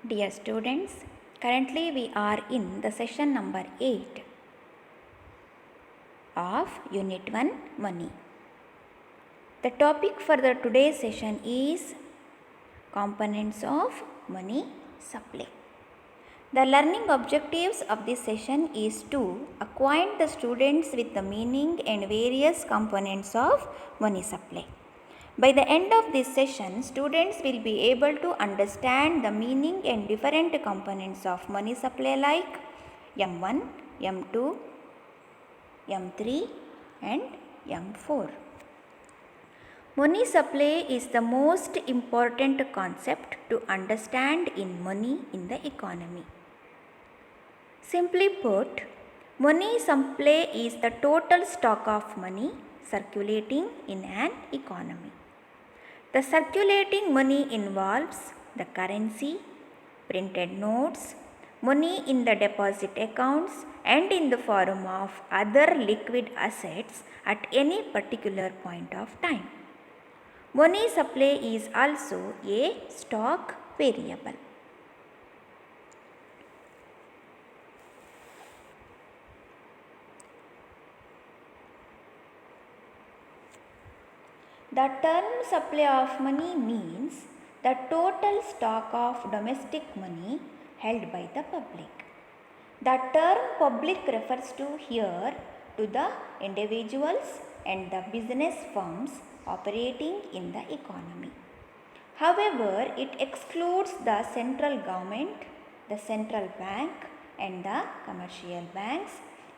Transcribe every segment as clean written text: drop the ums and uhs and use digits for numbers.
Dear students, currently we are in the session number 8 of Unit 1 Money. The topic for the today's session is components of money supply. The learning objectives of this session is to acquaint the students with the meaning and various components of money supply. By the end of this session, students will be able to understand the meaning and different components of money supply like M1, M2, M3 and M4. Money supply is the most important concept to understand in money in the economy. Simply put, money supply is the total stock of money circulating in an economy. The circulating money involves the currency, printed notes, money in the deposit accounts and in the form of other liquid assets at any particular point of time. Money supply is also a stock variable. The term supply of money means the total stock of domestic money held by the public. The term public refers to here to the individuals and the business firms operating in the economy. However, it excludes the central government, the central bank and the commercial banks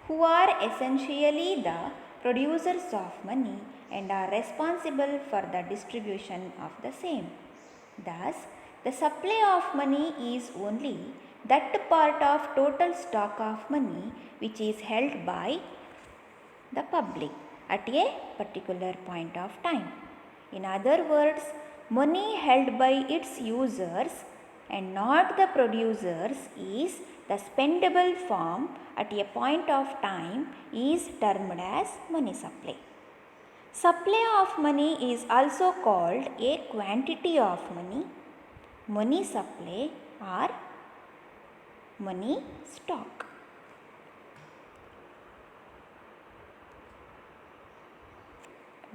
who are essentially the producers of money and are responsible for the distribution of the same. Thus, the supply of money is only that part of total stock of money which is held by the public at a particular point of time. In other words, money held by its users and not the producers is the spendable form at a point of time is termed as money supply. Supply of money is also called a quantity of money, money supply or money stock.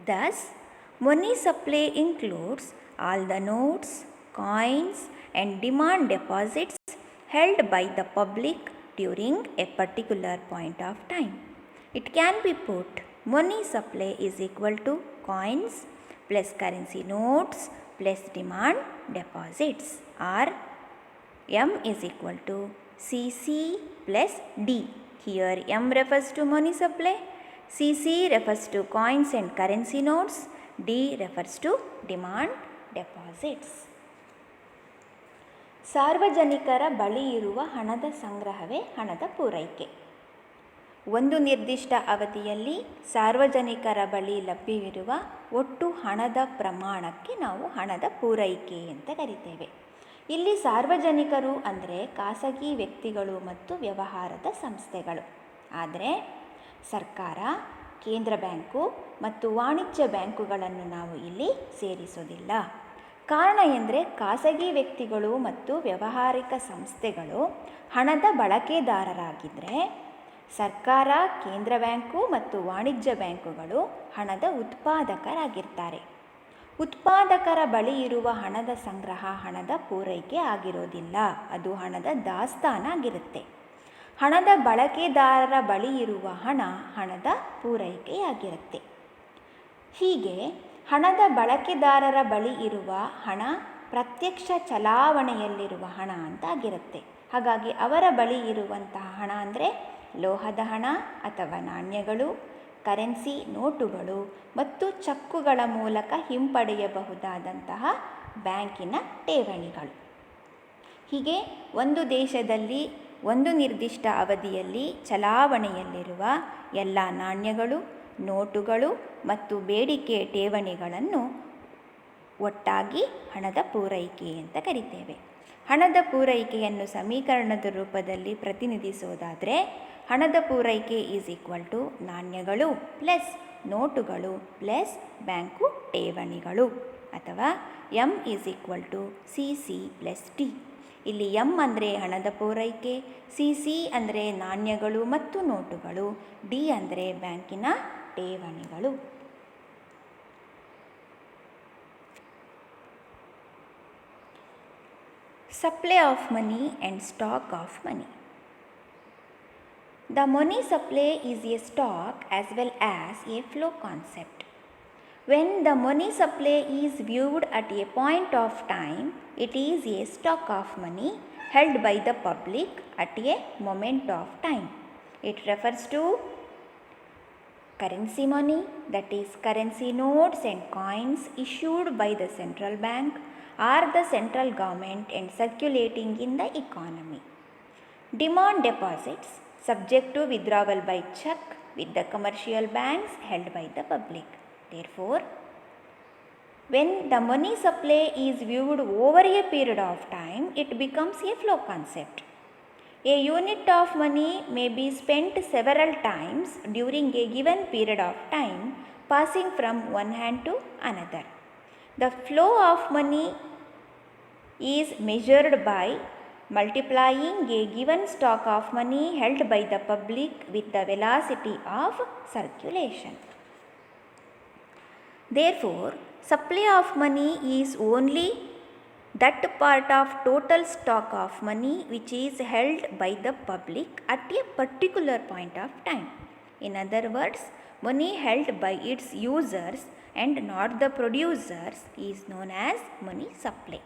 Thus, money supply includes all the notes, coins and demand deposits held by the public during a particular point of time. It can be put money supply is equal to coins plus currency notes plus demand deposits, or M is equal to CC plus D. Here M refers to money supply, CC refers to coins and currency notes, D refers to demand deposits. ಸಾರ್ವಜನಿಕರ ಬಳಿ ಇರುವ ಹಣದ ಸಂಗ್ರಹವೇ ಹಣದ ಪೂರೈಕೆ. ಒಂದು ನಿರ್ದಿಷ್ಟ ಅವಧಿಯಲ್ಲಿ ಸಾರ್ವಜನಿಕರ ಬಳಿ ಲಭ್ಯವಿರುವ ಒಟ್ಟು ಹಣದ ಪ್ರಮಾಣಕ್ಕೆ ನಾವು ಹಣದ ಪೂರೈಕೆ ಅಂತ ಕರಿತೇವೆ. ಇಲ್ಲಿ ಸಾರ್ವಜನಿಕರು ಅಂದರೆ ಖಾಸಗಿ ವ್ಯಕ್ತಿಗಳು ಮತ್ತು ವ್ಯವಹಾರದ ಸಂಸ್ಥೆಗಳು. ಆದರೆ ಸರ್ಕಾರ, ಕೇಂದ್ರ ಬ್ಯಾಂಕು ಮತ್ತು ವಾಣಿಜ್ಯ ಬ್ಯಾಂಕುಗಳನ್ನು ನಾವು ಇಲ್ಲಿ ಸೇರಿಸೋದಿಲ್ಲ. ಕಾರಣ ಎಂದರೆ ಖಾಸಗಿ ವ್ಯಕ್ತಿಗಳು ಮತ್ತು ವ್ಯಾವಹಾರಿಕ ಸಂಸ್ಥೆಗಳು ಹಣದ ಬಳಕೆದಾರರಾಗಿದ್ದರೆ, ಸರ್ಕಾರ, ಕೇಂದ್ರ ಬ್ಯಾಂಕು ಮತ್ತು ವಾಣಿಜ್ಯ ಬ್ಯಾಂಕುಗಳು ಹಣದ ಉತ್ಪಾದಕರಾಗಿರ್ತಾರೆ. ಉತ್ಪಾದಕರ ಬಳಿ ಇರುವ ಹಣದ ಸಂಗ್ರಹ ಹಣದ ಪೂರೈಕೆ ಆಗಿರೋದಿಲ್ಲ, ಅದು ಹಣದ ದಾಸ್ತಾನಾಗಿರುತ್ತೆ. ಹಣದ ಬಳಕೆದಾರರ ಬಳಿ ಇರುವ ಹಣ ಹಣದ ಪೂರೈಕೆಯಾಗಿರುತ್ತೆ. ಹೀಗೆ ಹಣದ ಬಳಕೆದಾರರ ಬಳಿ ಇರುವ ಹಣ ಪ್ರತ್ಯಕ್ಷ ಚಲಾವಣೆಯಲ್ಲಿರುವ ಹಣ ಅಂತ ಆಗಿರುತ್ತೆ. ಹಾಗಾಗಿ ಅವರ ಬಳಿ ಇರುವಂತಹ ಹಣ ಅಂದರೆ ಲೋಹದ ಹಣ ಅಥವಾ ನಾಣ್ಯಗಳು, ಕರೆನ್ಸಿ ನೋಟುಗಳು ಮತ್ತು ಚೆಕ್ಕುಗಳ ಮೂಲಕ ಹಿಂಪಡೆಯಬಹುದಾದಂತಹ ಬ್ಯಾಂಕಿನ ಠೇವಣಿಗಳು. ಹೀಗೆ ಒಂದು ದೇಶದಲ್ಲಿ ಒಂದು ನಿರ್ದಿಷ್ಟ ಅವಧಿಯಲ್ಲಿ ಚಲಾವಣೆಯಲ್ಲಿರುವ ಎಲ್ಲ ನಾಣ್ಯಗಳು, ನೋಟುಗಳು ಮತ್ತು ಬೇಡಿಕೆ ಠೇವಣಿಗಳನ್ನು ಒಟ್ಟಾಗಿ ಹಣದ ಪೂರೈಕೆ ಅಂತ ಕರಿತೇವೆ. ಹಣದ ಪೂರೈಕೆಯನ್ನು ಸಮೀಕರಣದ ರೂಪದಲ್ಲಿ ಪ್ರತಿನಿಧಿಸೋದಾದರೆ ಹಣದ ಪೂರೈಕೆ ಈಸ್ ಈಕ್ವಲ್ ಟು ನಾಣ್ಯಗಳು ಪ್ಲಸ್ ನೋಟುಗಳು ಪ್ಲಸ್ ಬ್ಯಾಂಕು ಠೇವಣಿಗಳು, ಅಥವಾ M is equal to CC plus D. ಇಲ್ಲಿ ಎಂ ಅಂದರೆ ಹಣದ ಪೂರೈಕೆ, ಸಿ ಅಂದರೆ ನಾಣ್ಯಗಳು ಮತ್ತು ನೋಟುಗಳು, ಡಿ ಅಂದರೆ ಬ್ಯಾಂಕಿನ ಠೇವಣಿಗಳು. Supply of money and stock of money. The money supply is a stock as well as a flow concept. When the money supply is viewed at a point of time, it is a stock of money held by the public at a moment of time. It refers to currency money, that is currency notes and coins issued by the central bank or the central government and circulating in the economy. Demand deposits subject to withdrawal by check with the commercial banks held by the public. Therefore, when the money supply is viewed over a period of time, it becomes a flow concept. A unit of money may be spent several times during a given period of time, passing from one hand to another. The flow of money is measured by multiplying a given stock of money held by the public with the velocity of circulation. Therefore, supply of money is only that part of total stock of money which is held by the public at a particular point of time. In other words, money held by its users and not the producers is known as money supply.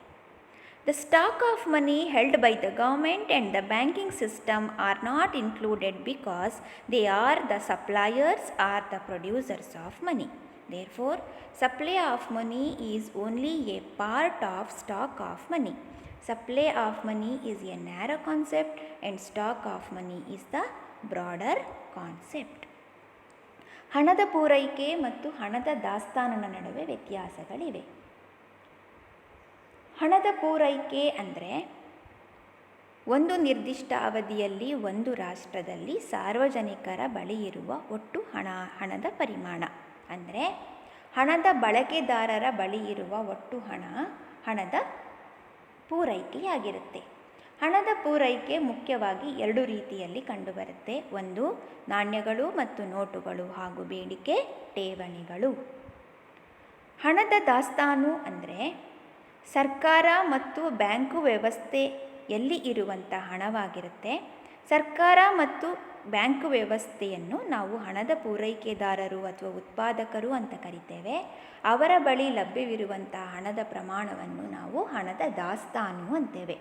The stock of money held by the government and the banking system are not included because they are the suppliers or the producers of money. Therefore, supply of money is only a part of stock of money. Supply of money is a narrow concept and stock of money is the broader concept. ಹಣದ ಪೂರೈಕೆ ಮತ್ತು ಹಣದ ದಾಸ್ತಾನಿನ ನಡುವೆ ವ್ಯತ್ಯಾಸಗಳಿವೆ. ಹಣದ ಪೂರೈಕೆ ಅಂದರೆ ಒಂದು ನಿರ್ದಿಷ್ಟ ಅವಧಿಯಲ್ಲಿ ಒಂದು ರಾಷ್ಟ್ರದಲ್ಲಿ ಸಾರ್ವಜನಿಕರ ಬಳಿ ಇರುವ ಒಟ್ಟು ಹಣದ ಪರಿಮಾಣ. ಅಂದರೆ ಹಣದ ಬಳಕೆದಾರರ ಬಳಿ ಇರುವ ಒಟ್ಟು ಹಣದ ಪೂರೈಕೆಯಾಗಿರುತ್ತೆ. ಹಣದ ಪೂರೈಕೆ ಮುಖ್ಯವಾಗಿ ಎರಡು ರೀತಿಯಲ್ಲಿ ಕಂಡುಬರುತ್ತೆ. ಒಂದು, ನಾಣ್ಯಗಳು ಮತ್ತು ನೋಟುಗಳು ಹಾಗೂ ಬೇಡಿಕೆ ಠೇವಣಿಗಳು. ಹಣದ ದಾಸ್ತಾನು ಅಂದರೆ ಸರ್ಕಾರ ಮತ್ತು ಬ್ಯಾಂಕು ವ್ಯವಸ್ಥೆಯಲ್ಲಿ ಇರುವಂಥ ಹಣವಾಗಿರುತ್ತೆ. ಸರ್ಕಾರ ಮತ್ತು ಬ್ಯಾಂಕು ವ್ಯವಸ್ಥೆಯನ್ನು ನಾವು ಹಣದ ಪೂರೈಕೆದಾರರು ಅಥವಾ ಉತ್ಪಾದಕರು ಅಂತ ಕರಿತೇವೆ. ಅವರ ಬಳಿ ಲಭ್ಯವಿರುವಂಥ ಹಣದ ಪ್ರಮಾಣವನ್ನು ನಾವು ಹಣದ ದಾಸ್ತಾನು ಅಂತೇವೆ.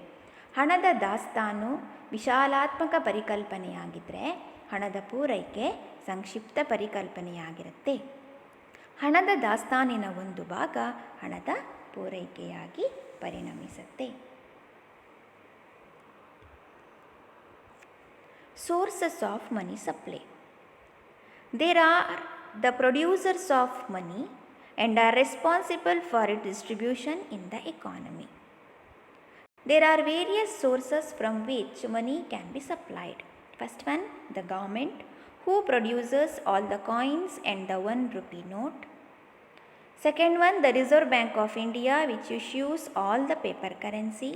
ಹಣದ ದಾಸ್ತಾನು ವಿಶಾಲಾತ್ಮಕ ಪರಿಕಲ್ಪನೆಯಾಗಿದ್ದರೆ ಹಣದ ಪೂರೈಕೆ ಸಂಕ್ಷಿಪ್ತ ಪರಿಕಲ್ಪನೆಯಾಗಿರುತ್ತೆ. ಹಣದ ದಾಸ್ತಾನಿನ ಒಂದು ಭಾಗ ಹಣದ ಪೂರೈಕೆಯಾಗಿ ಪರಿಣಮಿಸುತ್ತೆ. Sources of money supply. There are the producers of money and are responsible for its distribution in the economy. There are various sources from which money can be supplied. First one, the government, who produces all the coins and the 1 rupee note. Second one, the Reserve Bank of India, which issues all the paper currency.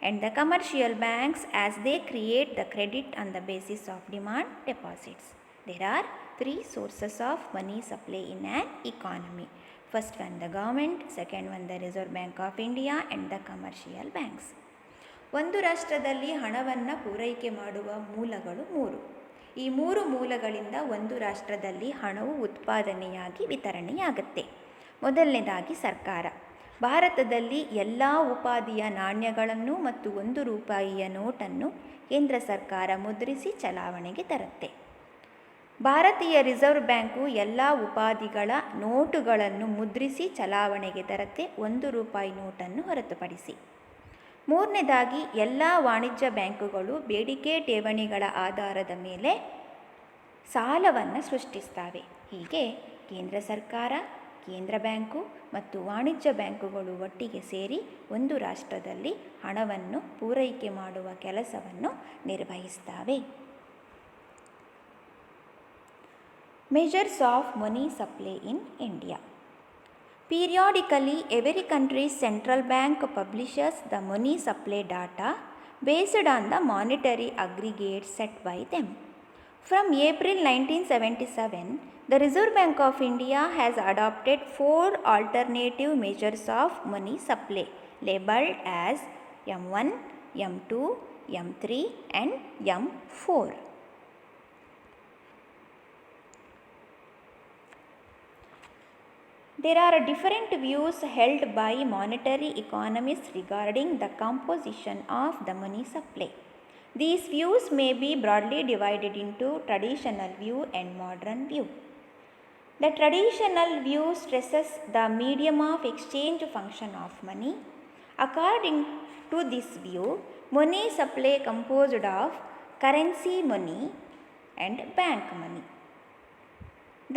And the commercial banks as they create the credit on the basis of demand deposits. There are 3 sources of money supply in an economy. First one, the government. Second one, the Reserve Bank of India and the commercial banks. ಒಂದು ರಾಷ್ಟ್ರದಲ್ಲಿ ಹಣವನ್ನು ಪೂರೈಕೆ ಮಾಡುವ ಮೂಲಗಳು 3. ಈ 3 ಮೂಲಗಳಿಂದ ಒಂದು ರಾಷ್ಟ್ರದಲ್ಲಿ ಹಣವು ಉತ್ಪಾದನೆಯಾಗಿ ವಿತರಣೆಯಾಗುತ್ತೆ. ಮೊದಲನೇದಾಗಿ ಸರ್ಕಾರ. ಭಾರತದಲ್ಲಿ ಎಲ್ಲ ಉಪಾಧಿಯ ನಾಣ್ಯಗಳನ್ನು ಮತ್ತು 1 ರೂಪಾಯಿಯ ನೋಟನ್ನು ಕೇಂದ್ರ ಸರ್ಕಾರ ಮುದ್ರಿಸಿ ಚಲಾವಣೆಗೆ ತರುತ್ತೆ. ಭಾರತೀಯ ರಿಸರ್ವ್ ಬ್ಯಾಂಕು ಎಲ್ಲ ಉಪಾಧಿಗಳ ನೋಟುಗಳನ್ನು ಮುದ್ರಿಸಿ ಚಲಾವಣೆಗೆ ತರುತ್ತೆ, 1 ರೂಪಾಯಿ ನೋಟನ್ನು ಹೊರತುಪಡಿಸಿ. ಮೂರನೇದಾಗಿ ಎಲ್ಲ ವಾಣಿಜ್ಯ ಬ್ಯಾಂಕುಗಳು ಬೇಡಿಕೆ ಠೇವಣಿಗಳ ಆಧಾರದ ಮೇಲೆ ಸಾಲವನ್ನು ಸೃಷ್ಟಿಸ್ತವೆ. ಹೀಗೆ ಕೇಂದ್ರ ಸರ್ಕಾರ, ಕೇಂದ್ರ ಬ್ಯಾಂಕು ಮತ್ತು ವಾಣಿಜ್ಯ ಬ್ಯಾಂಕುಗಳು ಒಟ್ಟಿಗೆ ಸೇರಿ ಒಂದು ರಾಷ್ಟ್ರದಲ್ಲಿ ಹಣವನ್ನು ಪೂರೈಕೆ ಮಾಡುವ ಕೆಲಸವನ್ನು ನಿರ್ವಹಿಸ್ತವೆ. Measures of money supply in India. Periodically, every country's central bank publishes the money supply data based on the monetary aggregates set by them. From April 1977, the Reserve Bank of India has adopted 4 alternative measures of money supply labeled as M1, M2, M3 and M4. There are different views held by monetary economists regarding the composition of the money supply. These views may be broadly divided into traditional view and modern view. The traditional view stresses the medium of exchange function of money. According to this view, money supply composed of currency money and bank money.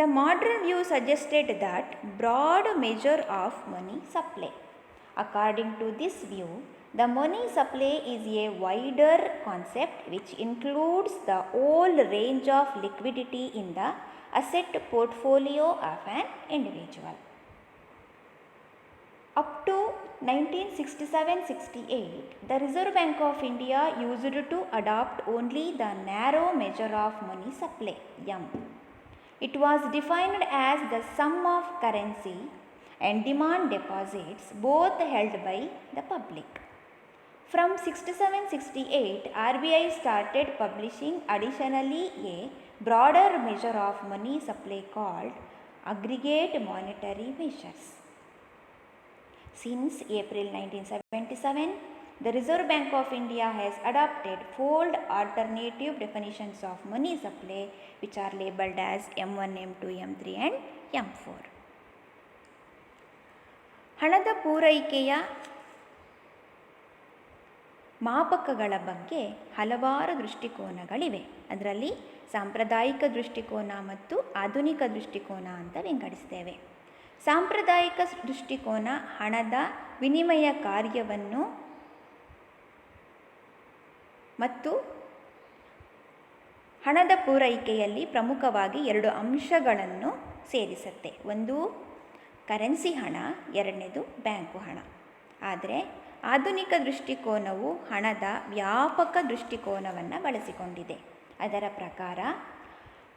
The modern view suggested that broad measure of money supply. According to this view, the money supply is a wider concept which includes the whole range of liquidity in the asset portfolio of an individual. Up to 1967-68, the Reserve Bank of India used to adopt only the narrow measure of money supply, M. It was defined as the sum of currency and demand deposits both held by the public. From 67-68, RBI started publishing additionally a broader measure of money supply called aggregate monetary measures. Since April 1977, the Reserve Bank of India has adopted 4 alternative definitions of money supply which are labeled as M1, M2, M3 and M4. ಹಣದ ಪೂರೈಕೆಯ ಮಾಪಕಗಳ ಬಗ್ಗೆ ಹಲವಾರು ದೃಷ್ಟಿಕೋನಗಳಿವೆ. ಅದರಲ್ಲಿ ಸಾಂಪ್ರದಾಯಿಕ ದೃಷ್ಟಿಕೋನ ಮತ್ತು ಆಧುನಿಕ ದೃಷ್ಟಿಕೋನ ಅಂತ ವಿಂಗಡಿಸ್ತೇವೆ. ಸಾಂಪ್ರದಾಯಿಕ ದೃಷ್ಟಿಕೋನ ಹಣದ ವಿನಿಮಯ ಕಾರ್ಯವನ್ನು ಮತ್ತು ಹಣದ ಪೂರೈಕೆಯಲ್ಲಿ ಪ್ರಮುಖವಾಗಿ 2 ಅಂಶಗಳನ್ನು ಸೇರಿಸುತ್ತೆ. ಒಂದು ಕರೆನ್ಸಿ ಹಣ, ಎರಡನೇದು ಬ್ಯಾಂಕು ಹಣ. ಆದರೆ ಆಧುನಿಕ ದೃಷ್ಟಿಕೋನವು ಹಣದ ವ್ಯಾಪಕ ದೃಷ್ಟಿಕೋನವನ್ನು ಬಳಸಿಕೊಂಡಿದೆ. ಅದರ ಪ್ರಕಾರ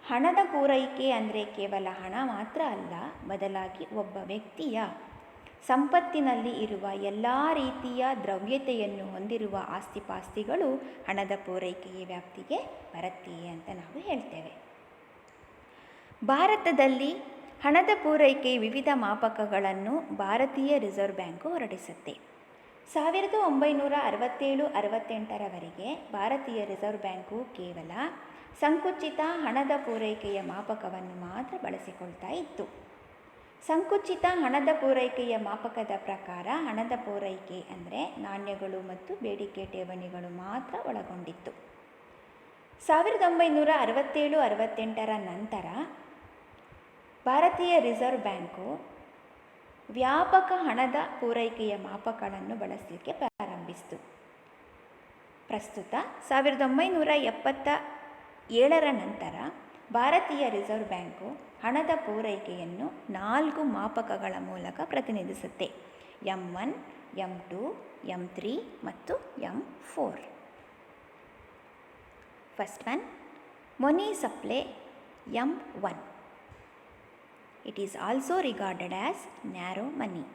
ಹಣದ ಪೂರೈಕೆ ಅಂದರೆ ಕೇವಲ ಹಣ ಮಾತ್ರ ಅಲ್ಲ, ಬದಲಾಗಿ ಒಬ್ಬ ವ್ಯಕ್ತಿಯ ಸಂಪತ್ತಿನಲ್ಲಿ ಇರುವ ಎಲ್ಲ ರೀತಿಯ ದ್ರವ್ಯತೆಯನ್ನು ಹೊಂದಿರುವ ಆಸ್ತಿಪಾಸ್ತಿಗಳು ಹಣದ ಪೂರೈಕೆಯ ವ್ಯಾಪ್ತಿಗೆ ಬರುತ್ತೆ ಅಂತ ನಾವು ಹೇಳ್ತೇವೆ. ಭಾರತದಲ್ಲಿ ಹಣದ ಪೂರೈಕೆಯ ವಿವಿಧ ಮಾಪಕಗಳನ್ನು ಭಾರತೀಯ ರಿಸರ್ವ್ ಬ್ಯಾಂಕು ಹೊರಡಿಸುತ್ತೆ. 1967-68ರವರೆಗೆ ಭಾರತೀಯ ರಿಸರ್ವ್ ಬ್ಯಾಂಕು ಕೇವಲ ಸಂಕುಚಿತ ಹಣದ ಪೂರೈಕೆಯ ಮಾಪಕವನ್ನು ಮಾತ್ರ ಬಳಸಿಕೊಳ್ತಾ ಇತ್ತು. ಸಂಕುಚಿತ ಹಣದ ಪೂರೈಕೆಯ ಮಾಪಕದ ಪ್ರಕಾರ ಹಣದ ಪೂರೈಕೆ ಅಂದರೆ ನಾಣ್ಯಗಳು ಮತ್ತು ಬೇಡಿಕೆ ಠೇವಣಿಗಳು ಮಾತ್ರ ಒಳಗೊಂಡಿತ್ತು. 1967-68ರ ನಂತರ ಭಾರತೀಯ ರಿಸರ್ವ್ ಬ್ಯಾಂಕು ವ್ಯಾಪಕ ಹಣದ ಪೂರೈಕೆಯ ಮಾಪಕಗಳನ್ನು ಬಳಸಲಿಕ್ಕೆ ಪ್ರಾರಂಭಿಸಿತು. ಪ್ರಸ್ತುತ 1977ರ ನಂತರ ಭಾರತೀಯ ರಿಸರ್ವ್ ಬ್ಯಾಂಕು ಹಣದ ಪೂರೈಕೆಯನ್ನು 4 ಮಾಪಕಗಳ ಮೂಲಕ ಪ್ರತಿನಿಧಿಸುತ್ತೆ. M1, M2, M3 ಮತ್ತು M4. First one, money supply M1. It is also regarded as narrow money.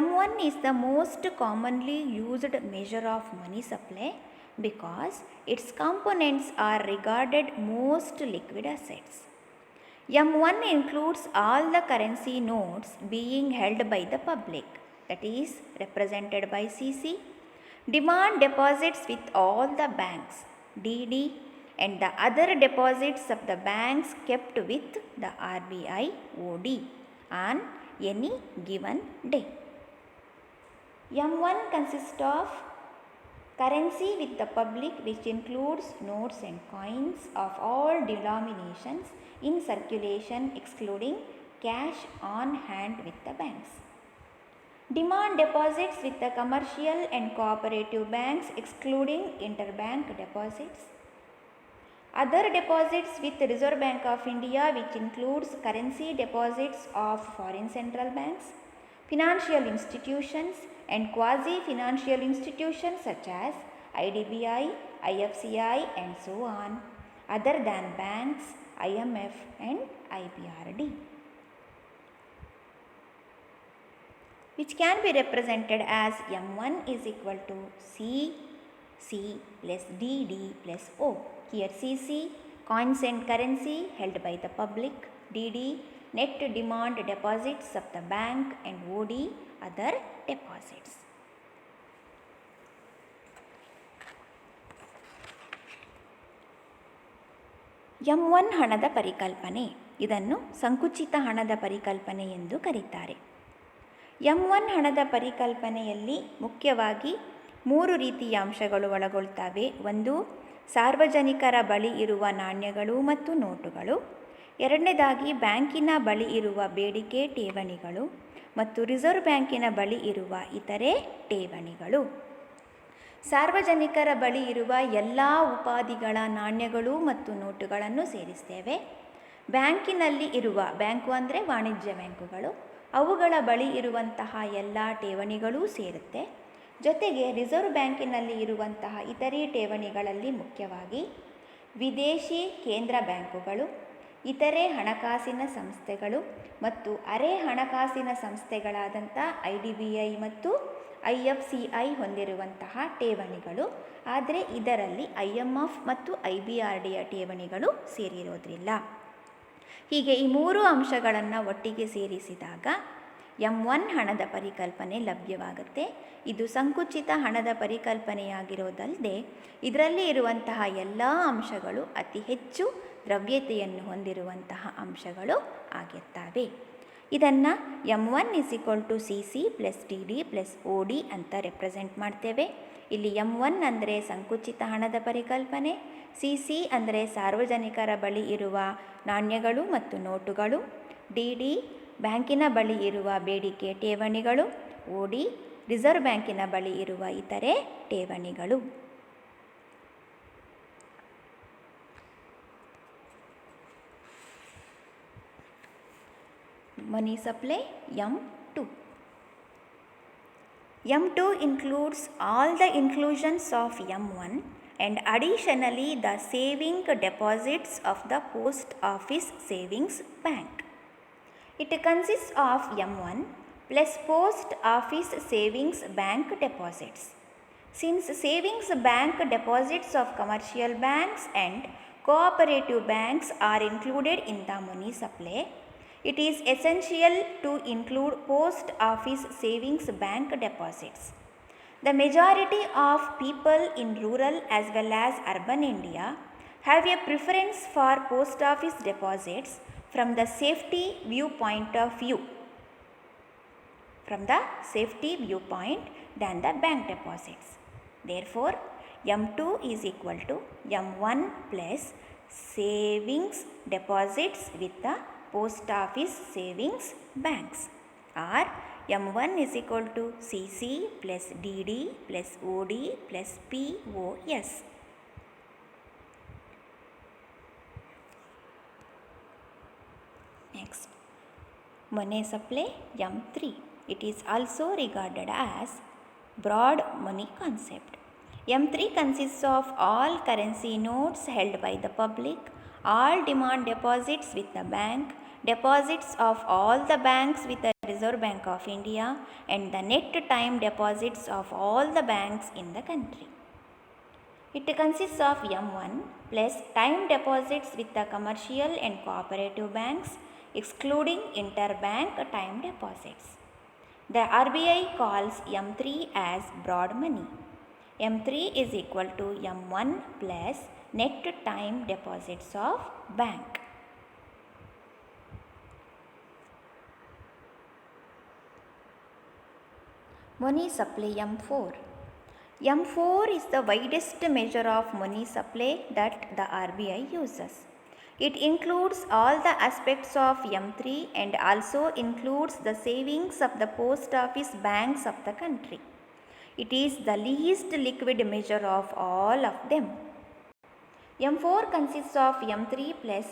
M1 is the most commonly used measure of money supply because its components are regarded most liquid assets. M1 includes all the currency notes being held by the public, that is represented by CC, demand deposits with all the banks, DD, and the other deposits of the banks kept with the RBI, OD, on any given day. M1 consists of currency with the public, which includes notes and coins of all denominations in circulation excluding cash on hand with the banks. Demand deposits with the commercial and cooperative banks excluding interbank deposits. Other deposits with the Reserve Bank of India, which includes currency deposits of foreign central banks, financial institutions and quasi-financial institutions such as IDBI, IFCI and so on, other than banks, IMF and IBRD, which can be represented as M1 is equal to CC plus DD plus O. Here CC, coins and currency held by the public, DD, net demand deposits of the bank, and OD, other deposits. M1 ಹಣದ ಪರಿಕಲ್ಪನೆ, ಇದನ್ನು ಸಂಕುಚಿತ ಹಣದ ಪರಿಕಲ್ಪನೆ ಎಂದು ಕರೀತಾರೆ. M1 ಹಣದ ಪರಿಕಲ್ಪನೆಯಲ್ಲಿ ಮುಖ್ಯವಾಗಿ 3 ರೀತಿಯ ಅಂಶಗಳು ಒಳಗೊಳ್ತವೆ. ಒಂದು, ಸಾರ್ವಜನಿಕರ ಬಳಿ ಇರುವ ನಾಣ್ಯಗಳು ಮತ್ತು ನೋಟುಗಳು. ಎರಡನೇದಾಗಿ, ಬ್ಯಾಂಕಿನ ಬಳಿ ಇರುವ ಬೇಡಿಕೆ ಠೇವಣಿಗಳು ಮತ್ತು ರಿಸರ್ವ್ ಬ್ಯಾಂಕಿನ ಬಳಿ ಇರುವ ಇತರೆ ಠೇವಣಿಗಳು. ಸಾರ್ವಜನಿಕರ ಬಳಿ ಇರುವ ಎಲ್ಲ ಉಪಾಧಿಗಳ ನಾಣ್ಯಗಳು ಮತ್ತು ನೋಟುಗಳನ್ನು ಸೇರಿಸ್ತೇವೆ. ಬ್ಯಾಂಕಿನಲ್ಲಿ ಇರುವ, ಬ್ಯಾಂಕು ಅಂದರೆ ವಾಣಿಜ್ಯ ಬ್ಯಾಂಕುಗಳು, ಅವುಗಳ ಬಳಿ ಇರುವಂತಹ ಎಲ್ಲ ಠೇವಣಿಗಳೂ ಸೇರುತ್ತೆ. ಜೊತೆಗೆ ರಿಸರ್ವ್ ಬ್ಯಾಂಕಿನಲ್ಲಿ ಇರುವಂತಹ ಇತರೆ ಠೇವಣಿಗಳಲ್ಲಿ ಮುಖ್ಯವಾಗಿ ವಿದೇಶಿ ಕೇಂದ್ರ ಬ್ಯಾಂಕುಗಳು, ಇತರೆ ಹಣಕಾಸಿನ ಸಂಸ್ಥೆಗಳು ಮತ್ತು ಅರೆ ಹಣಕಾಸಿನ ಸಂಸ್ಥೆಗಳಾದಂಥ IDBI ಮತ್ತು IFCI ಹೊಂದಿರುವಂತಹ ಠೇವಣಿಗಳು. ಆದರೆ ಇದರಲ್ಲಿ IMF ಮತ್ತು IBRDಯ ಠೇವಣಿಗಳು ಸೇರಿರೋದ್ರಿಲ್ಲ. ಹೀಗೆ ಈ 3 ಅಂಶಗಳನ್ನು ಒಟ್ಟಿಗೆ ಸೇರಿಸಿದಾಗ M1 ಹಣದ ಪರಿಕಲ್ಪನೆ ಲಭ್ಯವಾಗುತ್ತೆ. ಇದು ಸಂಕುಚಿತ ಹಣದ ಪರಿಕಲ್ಪನೆಯಾಗಿರೋದಲ್ಲದೆ ಇದರಲ್ಲಿ ಇರುವಂತಹ ಎಲ್ಲ ಅಂಶಗಳು ಅತಿ ಹೆಚ್ಚು ದ್ರವ್ಯತೆಯನ್ನು ಹೊಂದಿರುವಂತಹ ಅಂಶಗಳು ಆಗಿರ್ತವೆ. ಇದನ್ನು M1 = CC plus DD plus OD ಅಂತ ರೆಪ್ರೆಸೆಂಟ್ ಮಾಡ್ತೇವೆ. ಇಲ್ಲಿ M1 ಅಂದರೆ ಸಂಕುಚಿತ ಹಣದ ಪರಿಕಲ್ಪನೆ, CC ಅಂದರೆ ಸಾರ್ವಜನಿಕರ ಬಳಿ ಇರುವ ನಾಣ್ಯಗಳು ಮತ್ತು ನೋಟುಗಳು, DD ಬ್ಯಾಂಕಿನ ಬಳಿ ಇರುವ ಬೇಡಿಕೆ ಠೇವಣಿಗಳು, OD ರಿಸರ್ವ್ ಬ್ಯಾಂಕಿನ ಬಳಿ ಇರುವ ಇತರೆ ಠೇವಣಿಗಳು. Money supply M2. M2 includes all the inclusions of M1 and additionally the saving deposits of the Post Office Savings Bank. It consists of M1 plus Post Office Savings Bank deposits. Since savings bank deposits of commercial banks and cooperative banks are included in the money supply, it is essential to include Post Office Savings Bank deposits. The majority of people in rural as well as urban India have a preference for Post Office deposits from the safety viewpoint than the bank deposits. Therefore, M2 is equal to M1 plus savings deposits with the Post Office Savings Banks, or M1 is equal to CC plus DD plus OD plus POS. Next, money supply M3. It is also regarded as broad money concept. M3 consists of all currency notes held by the public, all demand deposits with the bank, deposits of all the banks with the Reserve Bank of India, and the net time deposits of all the banks in the country. It consists of M1 plus time deposits with the commercial and cooperative banks, excluding interbank time deposits. The RBI calls M3 as broad money. M3 is equal to M1 plus net time deposits of bank. Money supply M4. M4 is the widest measure of money supply that the RBI uses. It includes all the aspects of M3 and also includes the savings of the post office banks of the country. It is the least liquid measure of all of them. M4 consists of M3 plus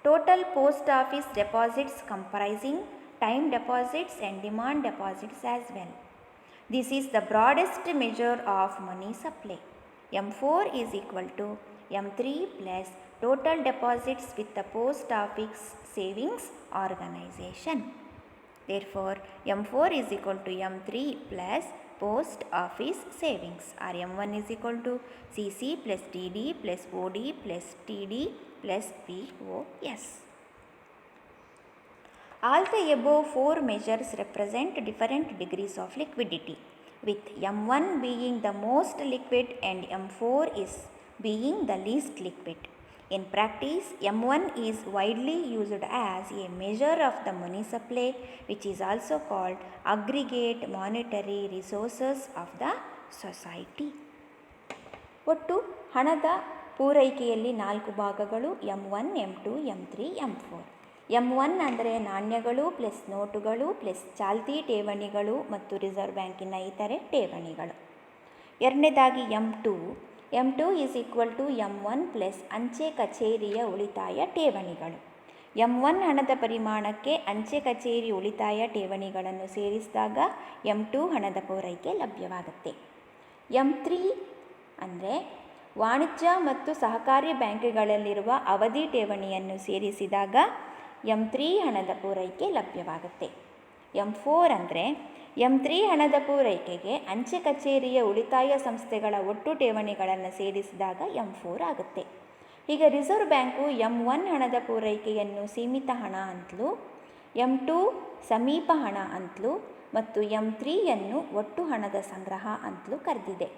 total post office deposits comprising time deposits and demand deposits as well. This is the broadest measure of money supply. M4 is equal to M3 plus total deposits with the post office savings organization. Therefore, M4 is equal to M3 plus post office savings, or M1 is equal to CC plus DD plus OD plus TD plus POS. All the above four measures represent different degrees of liquidity, with M1 being the most liquid and M4 is being the least liquid. In practice, M1 is widely used as a measure of the money supply, which is also called aggregate monetary resources of the society. ಒಟ್ಟು ಹಣದ ಪೂರೈಕೆಯಲ್ಲಿ 4 ಭಾಗಗಳು M1, M2, M3, M4. M1 ಅಂದರೆ ನಾಣ್ಯಗಳು plus ನೋಟುಗಳು plus ಚಾಲ್ತಿ ಠೇವಣಿಗಳು ಮತ್ತು ರಿಸರ್ವ್ ಬ್ಯಾಂಕಿನ ಇತರೆ ಠೇವಣಿಗಳು. ಎರಡನೇದಾಗಿ M2 is equal to M1 plus ಅಂಚೆ ಕಚೇರಿಯ ಉಳಿತಾಯ ಠೇವಣಿಗಳು. M1 ಹಣದ ಪರಿಮಾಣಕ್ಕೆ ಅಂಚೆ ಕಚೇರಿ ಉಳಿತಾಯ ಠೇವಣಿಗಳನ್ನು ಸೇರಿಸಿದಾಗ M2 ಹಣದ ಪೂರೈಕೆ ಲಭ್ಯವಾಗುತ್ತೆ. M3 ಅಂದರೆ ವಾಣಿಜ್ಯ ಮತ್ತು ಸಹಕಾರಿ ಬ್ಯಾಂಕ್ಗಳಲ್ಲಿರುವ ಅವಧಿ ಠೇವಣಿಯನ್ನು ಸೇರಿಸಿದಾಗ M3 ಹಣದ ಪೂರೈಕೆ ಲಭ್ಯವಾಗುತ್ತೆ. M4 ಅಂದರೆ M3 ಹಣದ ಪೂರೈಕೆಗೆ ಅಂಚೆ ಕಚೇರಿಯ ಉಳಿತಾಯ ಸಂಸ್ಥೆಗಳ ಒಟ್ಟು ಠೇವಣಿಗಳನ್ನು ಸೇರಿಸಿದಾಗ M4 ಆಗುತ್ತೆ. ಈಗ ರಿಸರ್ವ್ ಬ್ಯಾಂಕು M1 ಹಣದ ಪೂರೈಕೆಯನ್ನು ಸೀಮಿತ ಹಣ ಅಂತಲೂ, M2 ಸಮೀಪ ಹಣ ಅಂತಲೂ ಮತ್ತು M3ಯನ್ನು ಒಟ್ಟು ಹಣದ ಸಂಗ್ರಹ ಅಂತಲೂ ಕರೆದಿದೆ.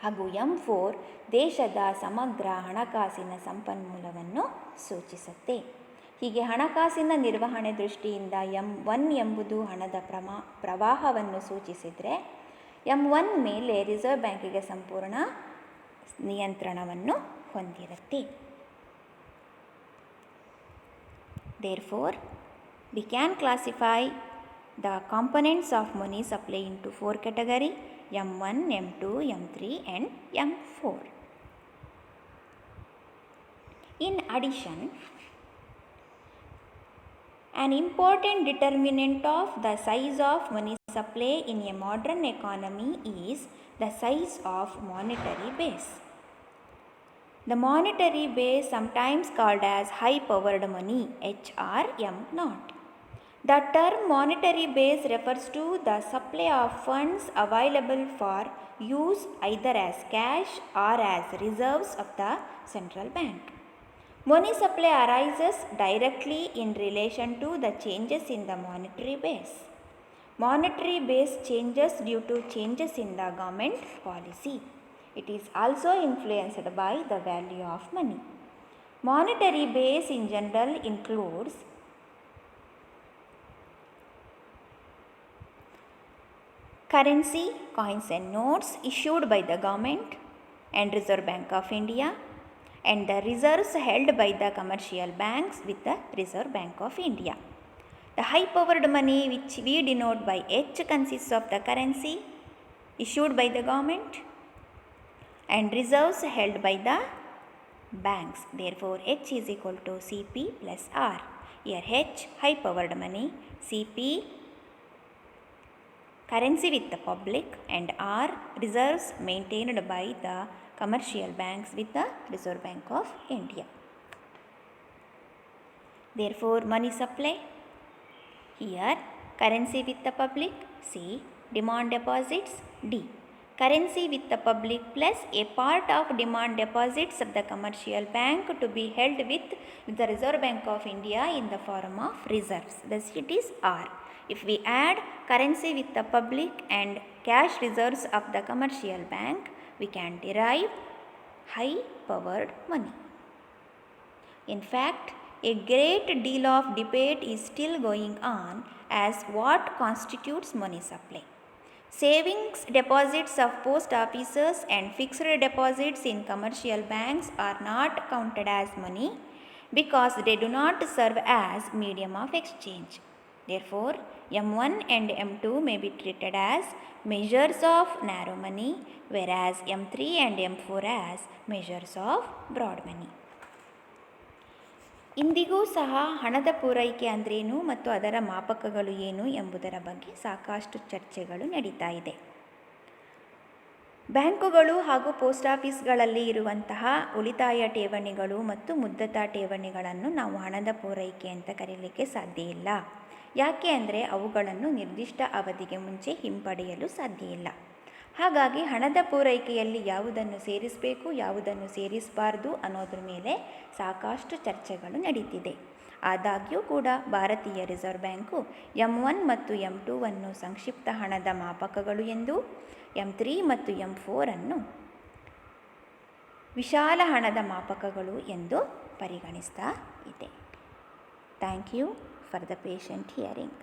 ಹಾಗೂ M4 ದೇಶದ ಸಮಗ್ರ ಹಣಕಾಸಿನ ಸಂಪನ್ಮೂಲವನ್ನು ಸೂಚಿಸುತ್ತೆ. ಹೀಗೆ ಹಣಕಾಸಿನ ನಿರ್ವಹಣೆ ದೃಷ್ಟಿಯಿಂದ M1 ಎಂಬುದು ಹಣದ ಪ್ರವಾಹವನ್ನು ಸೂಚಿಸಿದರೆ M1 ಮೇಲೆ ರಿಸರ್ವ್ ಬ್ಯಾಂಕಿಗೆ ಸಂಪೂರ್ಣ ನಿಯಂತ್ರಣವನ್ನು ಹೊಂದಿರುತ್ತೆ. Therefore, we can classify the components of money supply into 4 categories: M1, M2, M3 and M4. In addition, an important determinant of the size of money supply in a modern economy is the size of monetary base. The monetary base, sometimes called as high-powered money, HRM0. The term monetary base refers to the supply of funds available for use either as cash or as reserves of the central bank. Money supply arises directly in relation to the changes in the monetary base. Monetary base changes due to changes in the government policy. It is also influenced by the value of money. Monetary base in general includes currency, coins and notes issued by the government and Reserve Bank of India, and the reserves held by the commercial banks with the Reserve Bank of India. The high-powered money, which we denote by H, consists of the currency issued by the government and reserves held by the banks. Therefore, H is equal to CP plus R. Here H, high-powered money, CP, currency with the public, and R, reserves maintained by the commercial banks with the Reserve Bank of India. Therefore, money supply, here currency with the public, C, demand deposits, D, currency with the public plus a part of demand deposits of the commercial bank to be held with the Reserve Bank of India in the form of reserves. Thus it is R. If we add currency with the public and cash reserves of the commercial bank, we can derive high-powered money. In fact, a great deal of debate is still going on as what constitutes money supply. Savings deposits of post offices and fixed deposits in commercial banks are not counted as money because they do not serve as medium of exchange. Therefore, M1 and M2 may be treated as measures of narrow money, whereas M3 and M4 as measures of broad money. ಇಂದಿಗೂ ಸಹ ಹಣದ ಪೂರೈಕೆ ಅಂದ್ರೇನು ಮತ್ತು ಅದರ ಮಾಪಕಗಳು ಏನು ಎಂಬುದರ ಬಗ್ಗೆ ಸಾಕಷ್ಟು ಚರ್ಚೆಗಳು ನಡೀತಾ ಇದೆ. ಬ್ಯಾಂಕುಗಳು ಹಾಗೂ ಪೋಸ್ಟ್ ಆಫೀಸ್ಗಳಲ್ಲಿ ಇರುವಂತಹ ಉಳಿತಾಯ ಠೇವಣಿಗಳು ಮತ್ತು ಮುದ್ರತಾ ಠೇವಣಿಗಳನ್ನು ನಾವು ಹಣದ ಪೂರೈಕೆ ಅಂತ ಕರೀಲಿಕ್ಕೆ ಸಾಧ್ಯ ಇಲ್ಲ. ಯಾಕೆ ಅಂದರೆ ಅವುಗಳನ್ನು ನಿರ್ದಿಷ್ಟ ಅವಧಿಗೆ ಮುಂಚೆ ಹಿಂಪಡೆಯಲು ಸಾಧ್ಯ ಇಲ್ಲ. ಹಾಗಾಗಿ ಹಣದ ಪೂರೈಕೆಯಲ್ಲಿ ಯಾವುದನ್ನು ಸೇರಿಸಬೇಕು, ಯಾವುದನ್ನು ಸೇರಿಸಬಾರ್ದು ಅನ್ನೋದ್ರ ಮೇಲೆ ಸಾಕಷ್ಟು ಚರ್ಚೆಗಳು ನಡೀತಿದೆ. ಆದಾಗ್ಯೂ ಕೂಡ ಭಾರತೀಯ ರಿಸರ್ವ್ ಬ್ಯಾಂಕು M1 ಮತ್ತು M2 ಅನ್ನು ಸಂಕ್ಷಿಪ್ತ ಹಣದ ಮಾಪಕಗಳು ಎಂದು, M3 ಮತ್ತು M4 ಅನ್ನು ವಿಶಾಲ ಹಣದ ಮಾಪಕಗಳು ಎಂದು ಪರಿಗಣಿಸ್ತಾ ಇದೆ. Thank you for the patient hearing.